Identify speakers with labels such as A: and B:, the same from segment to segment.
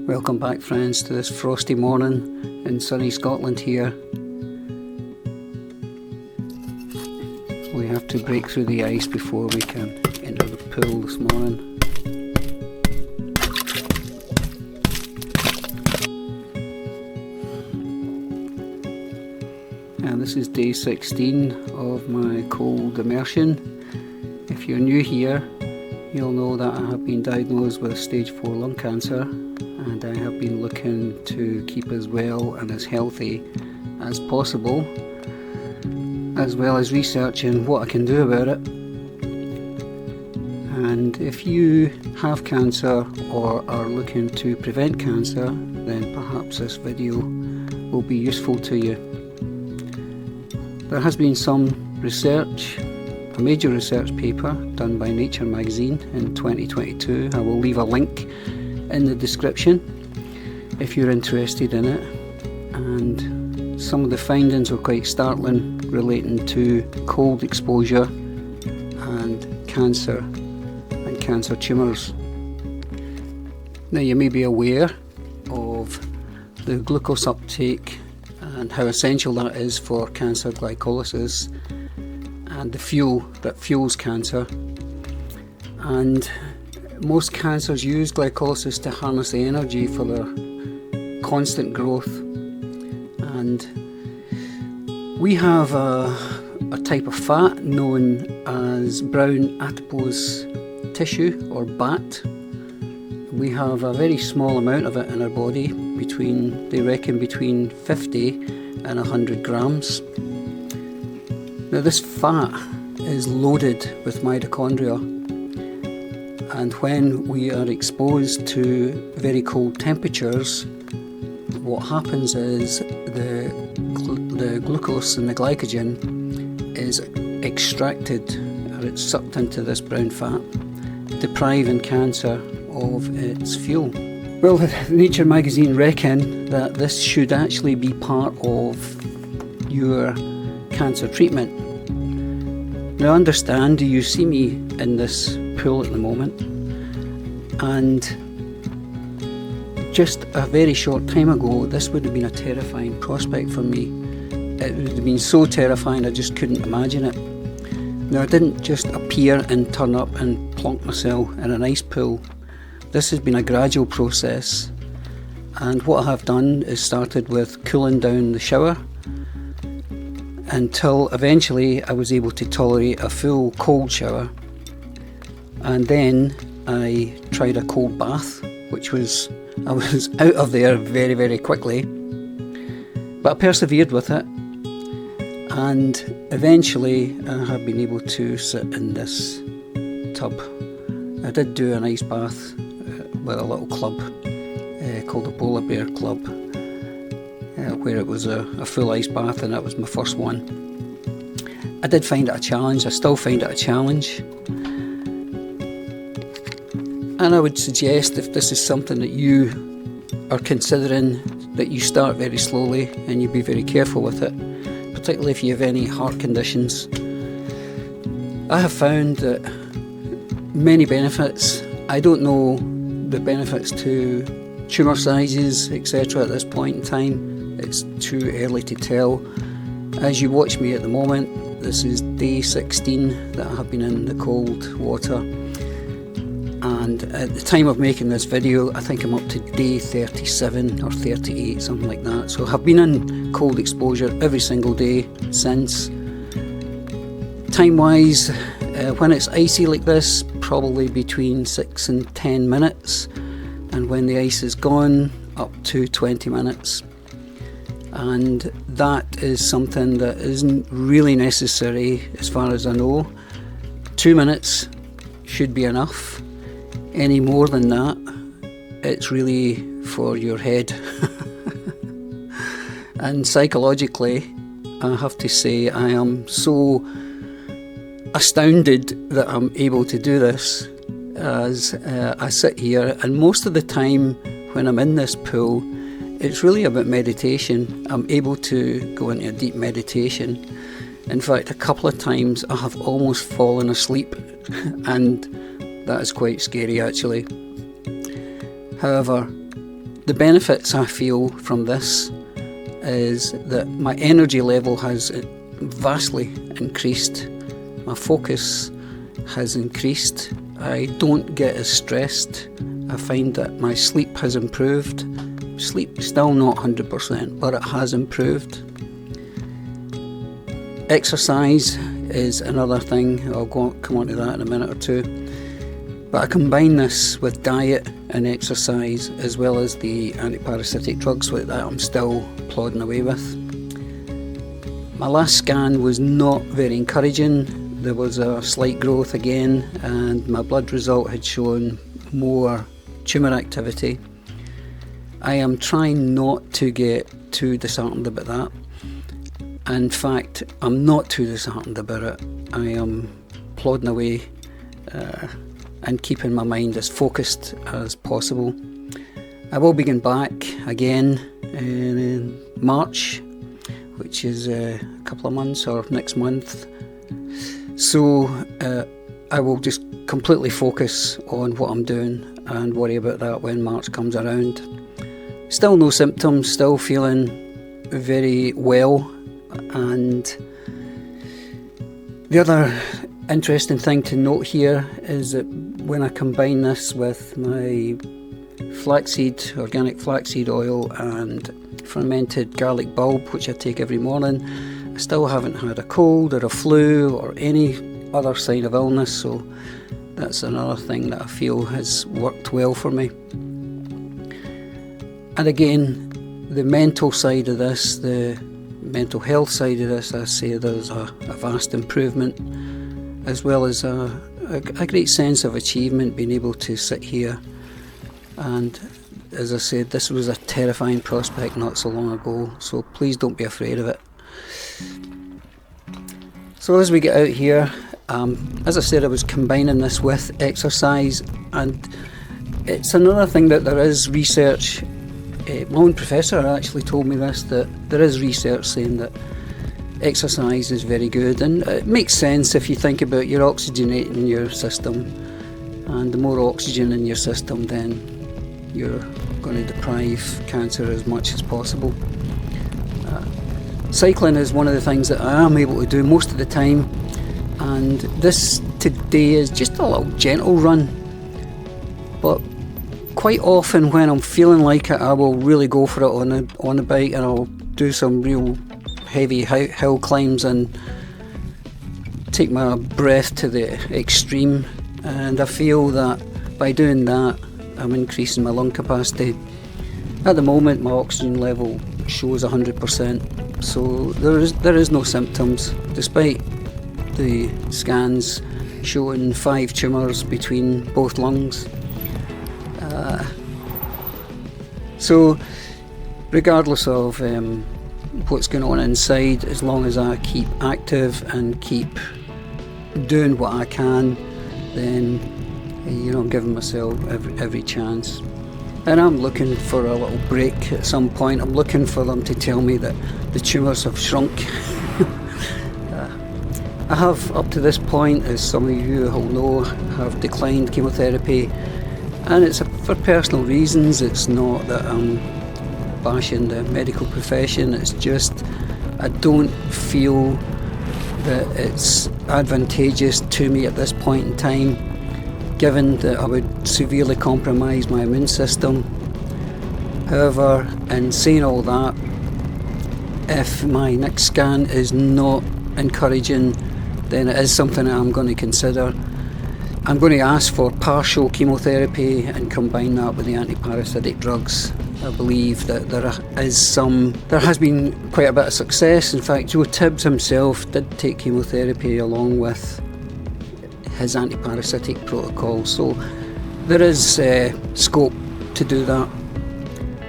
A: Welcome back, friends, to this frosty morning in sunny Scotland here. We have to break through the ice before we can enter the pool this morning. And this is day 16 of my cold immersion. If you're new here, you'll know that I have been diagnosed with stage 4 lung cancer, and I have been looking to keep as well and as healthy as possible, as well as researching what I can do about it. And if you have cancer or are looking to prevent cancer, then perhaps this video will be useful to you. There has been some research, a major research paper done by Nature magazine in 2022. I will leave a link in the description if you're interested in it. And some of the findings were quite startling, relating to cold exposure and cancer tumours. Now, you may be aware of the glucose uptake and how essential that is for cancer glycolysis and the fuel that fuels cancer. And most cancers use glycolysis to harness the energy for their constant growth. And we have a type of fat known as brown adipose tissue, or BAT. We have a very small amount of it in our body, they reckon between 50 and 100 grams. Now, this fat is loaded with mitochondria, and when we are exposed to very cold temperatures, what happens is the glucose and the glycogen is extracted, or it's sucked into this brown fat, depriving cancer of its fuel. Well, Nature magazine reckon that this should actually be part of your cancer treatment. Now, understand, you see me in this pool at the moment, and just a very short time ago this would have been a terrifying prospect for me. It would have been so terrifying I just couldn't imagine it. Now, I didn't just appear and turn up and plonk myself in an ice pool. This has been a gradual process, and what I have done is started with cooling down the shower until eventually I was able to tolerate a full cold shower, and then I tried a cold bath, I was out of there very, very quickly, but I persevered with it, and eventually I have been able to sit in this tub. I did do an ice bath with a little club called the Polar Bear Club, where it was a full ice bath, and that was my first one. I did find it a challenge. I still find it a challenge, and I would suggest, if this is something that you are considering, that you start very slowly and you be very careful with it, particularly if you have any heart conditions. I have found that many benefits. I don't know the benefits to tumour sizes, etc. at this point in time. It's too early to tell. As you watch me at the moment, this is day 16 that I have been in the cold water, and at the time of making this video I think I'm up to day 37 or 38, something like that. So I've been in cold exposure every single day since. Time wise, when it's icy like this, probably between 6 and 10 minutes, and when the ice is gone, up to 20 minutes. And that is something that isn't really necessary as far as I know. 2 minutes should be enough. Any more than that, it's really for your head. And psychologically, I have to say, I am so astounded that I'm able to do this, as I sit here, and most of the time when I'm in this pool, it's really about meditation. I'm able to go into a deep meditation. In fact, a couple of times I have almost fallen asleep, and that is quite scary actually. However, the benefits I feel from this is that my energy level has vastly increased. My focus has increased. I don't get as stressed. I find that my sleep has improved. Sleep still not 100%, but it has improved. Exercise is another thing. I'll come on to that in a minute or two. But I combine this with diet and exercise, as well as the antiparasitic drugs that I'm still plodding away with. My last scan was not very encouraging. There was a slight growth again, and my blood result had shown more tumour activity. I am trying not to get too disheartened about that. In fact, I'm not too disheartened about it. I am plodding away and keeping my mind as focused as possible. I will begin back again in March, which is a couple of months, or next month. So I will just completely focus on what I'm doing and worry about that when March comes around. Still no symptoms, still feeling very well. And the other interesting thing to note here is that when I combine this with my organic flaxseed oil and fermented garlic bulb, which I take every morning, I still haven't had a cold or a flu or any other sign of illness, so that's another thing that I feel has worked well for me. And again, the mental side of this, the mental health side of this, I say there's a vast improvement, as well as a great sense of achievement, being able to sit here. And as I said, this was a terrifying prospect not so long ago, so please don't be afraid of it. So as we get out here, as I said, I was combining this with exercise, and it's another thing that there is research. My own professor actually told me this, that there is research saying that exercise is very good, and it makes sense if you think about you're oxygenating your system, and the more oxygen in your system, then you're going to deprive cancer as much as possible. Cycling is one of the things that I am able to do most of the time, and this today is just a little gentle run, but quite often when I'm feeling like it, I will really go for it on the bike, and I'll do some real heavy hill climbs and take my breath to the extreme, and I feel that by doing that I'm increasing my lung capacity. At the moment my oxygen level shows 100%, so there is no symptoms, despite the scans showing 5 tumours between both lungs. So regardless of what's going on inside, as long as I keep active and keep doing what I can, then I'm giving myself every chance. And I'm looking for a little break at some point. I'm looking for them to tell me that the tumours have shrunk. I have, up to this point, as some of you will know, have declined chemotherapy, and it's for personal reasons. It's not that I'm bashing the medical profession, it's just I don't feel that it's advantageous to me at this point in time, given that I would severely compromise my immune system. However, in saying all that, if my next scan is not encouraging, then it is something that I'm going to consider. I'm going to ask for partial chemotherapy and combine that with the antiparasitic drugs. I believe that there has been quite a bit of success. In fact, Joe Tibbs himself did take chemotherapy along with his antiparasitic protocol, so there is scope to do that.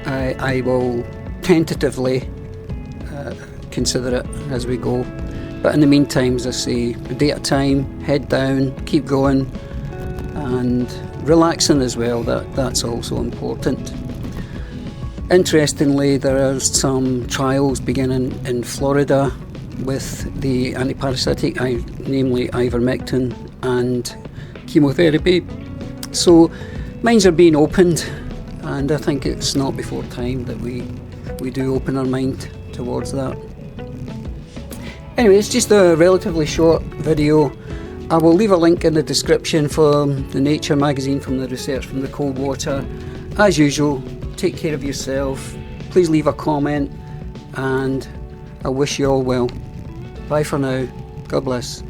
A: I will tentatively consider it as we go, but in the meantime, as I say, a day at a time, head down, keep going, and relaxing as well. That's also important. Interestingly, there are some trials beginning in Florida with the antiparasitic, namely ivermectin and chemotherapy. So minds are being opened, and I think it's not before time that we do open our mind towards that. Anyway, it's just a relatively short video. I will leave a link in the description for the Nature magazine from the Research from the Cold Water. As usual, take care of yourself, please leave a comment, and I wish you all well. Bye for now. God bless.